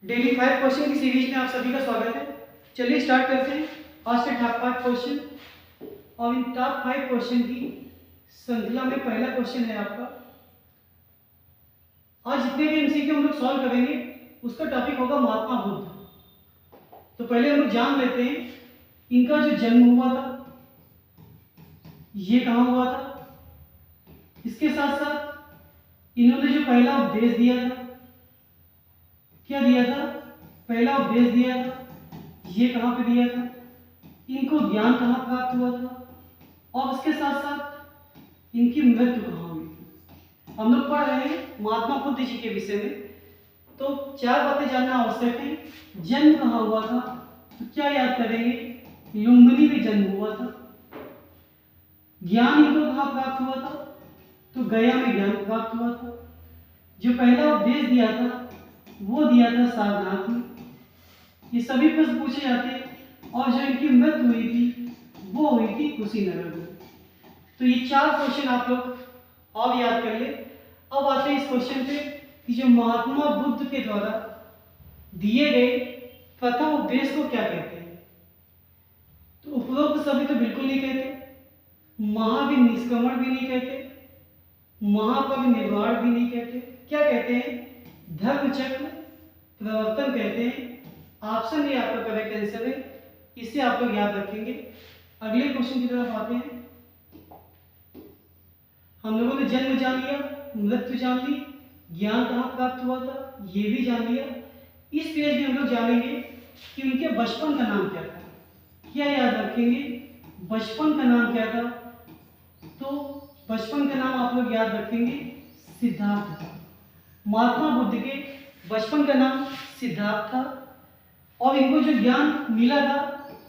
Daily 5 question की series में आप सभी का स्वागत है। चलिए स्टार्ट करते हैं आज के टॉप 5 क्वेश्चन। और इन टॉप 5 क्वेश्चन की श्रृंखला में पहला क्वेश्चन है आपका। आज जितने भी एमसीक्यू हम लोग सॉल्व करेंगे उसका टॉपिक होगा महात्मा बुद्ध। तो पहले हम लोग जान लेते हैं इनका जो जन्म हुआ था ये कहाँ हुआ था। इसके साथ साथ इन्होंने जो पहला उपदेश दिया था, क्या दिया था? पहला उपदेश दिया था, ये कहाँ पे दिया था? इनको ज्ञान कहाँ प्राप्त हुआ था? और उसके साथ साथ इनकी मृत्यु कहाँ हुई थी? हम लोग पढ़ रहे हैं महात्मा बुद्ध जी के विषय में, तो 4 बातें जानना आवश्यक है। जन्म कहाँ हुआ था? तो क्या याद करेंगे? लुम्बिनी में जन्म हुआ था। ज्ञान इनको कहाँ प्राप्त हुआ था? तो गया में ज्ञान प्राप्त हुआ था। जो पहला उपदेश दिया था वो दिया था सारनाथ में। ये सभी प्रश्न पूछे जाते हैं। और जो इनकी मृत्यु हुई थी वो हुई थी कुशीनगर में। तो ये 4 क्वेश्चन आप लोग और याद कर ले। अब आते हैं इस क्वेश्चन पे कि जो महात्मा बुद्ध के द्वारा दिए गए प्रथम उपदेश को क्या कहते हैं। तो उपरोक्त सभी तो बिल्कुल नहीं कहते, महाविनिष्क्रमण भी नहीं कहते, महापरिनिर्वाण भी नहीं कहते। क्या कहते हैं? धर्मचक्र प्रवर्तन कहते हैं। ऑप्शन ए आपका करेक्ट आंसर है, इसे आप लोग याद रखेंगे। अगले क्वेश्चन की तरफ आते हैं। हम लोगों ने जन्म जान लिया, मृत्यु जान ली, ज्ञान कहाँ प्राप्त हुआ था ये भी जान लिया। इस पेज में हम लोग जानेंगे कि उनके बचपन का नाम क्या था। क्या याद रखेंगे? बचपन का नाम क्या था? तो बचपन का नाम आप लोग याद रखेंगे सिद्धार्थ था। महात्मा बुद्ध के बचपन का नाम सिद्धार्थ था। और इनको जो ज्ञान मिला था,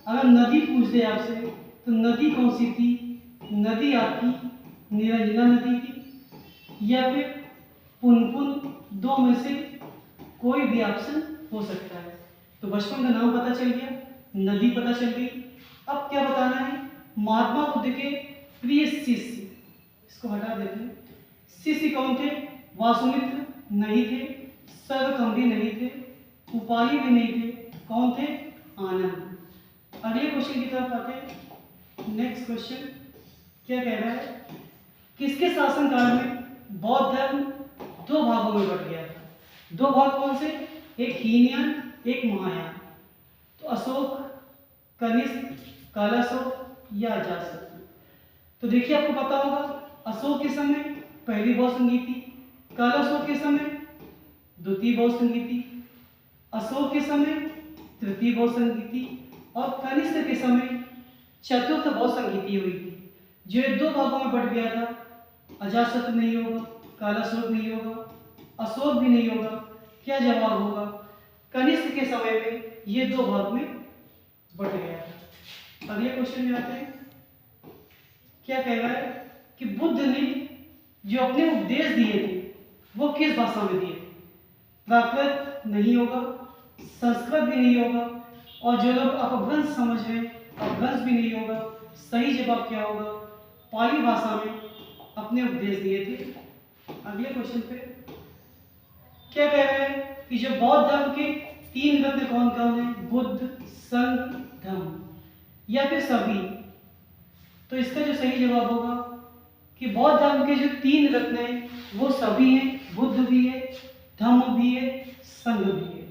अगर नदी पूछ दे आपसे तो नदी कौन सी थी? नदी आपकी निरंजना नदी थी या फिर पुनपुन, दो में से कोई भी ऑप्शन हो सकता है। तो बचपन का नाम पता चल गया, नदी पता चल गई। अब क्या बताना है? महात्मा बुद्ध के प्रिय शिष्य, इसको हटा देते हैं। शिष्य कौन थे? वासुमित्र नहीं थे, सर्वकंभी नहीं थे, उपाली भी नहीं थे। कौन थे? आनंद। अगले क्वेश्चन की तरफ आते हैं। नेक्स्ट क्वेश्चन क्या कह रहा है? किसके शासनकाल में बौद्ध धर्म 2 भागों में बट गया था? 2 भाग कौन से? एक हीनयान, एक महायान। तो अशोक, कनिष्क, कालाशोक या अजातशत्रु। तो देखिए आपको पता होगा अशोक के समय पहली बौद्ध संगीति, कालाशोक के समय द्वितीय बौद्ध संगीति, अशोक के समय तृतीय बौद्ध संगीति और कनिष्क के समय चतुर्थ बौद्ध संगीति हुई थी। जो 2 भागों में बट गया था, अजातशत्रु नहीं होगा, कालाशोक नहीं होगा, अशोक भी नहीं होगा। क्या जवाब होगा? कनिष्क के समय में ये 2 भाग में बट गया था। अगले क्वेश्चन में आते हैं। क्या कह रहा है कि बुद्ध ने जो अपने उपदेश दिए थे वो किस भाषा में दिए थे? प्राकृत नहीं होगा, संस्कृत भी नहीं होगा, और जो लोग अपभ्रंश समझ रहे हैं अपभ्रंश भी नहीं होगा। सही जवाब क्या होगा? पाली भाषा में अपने उपदेश दिए थे। अगले क्वेश्चन पे क्या कह रहे हैं कि जो बौद्ध धर्म के 3 रत्न कौन कौन है? बुद्ध, संघ, धम्म या फिर सभी। तो इसका जो सही जवाब होगा कि बौद्ध धर्म के जो 3 रत्न हैं वो सभी हैं, बुद्ध भी है, धम्म भी है, संघ भी है।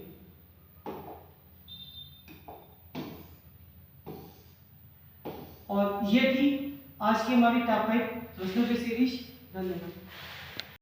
और ये थी आज की हमारी टॉप 5 प्रश्नों की सीरीज। धन्यवाद।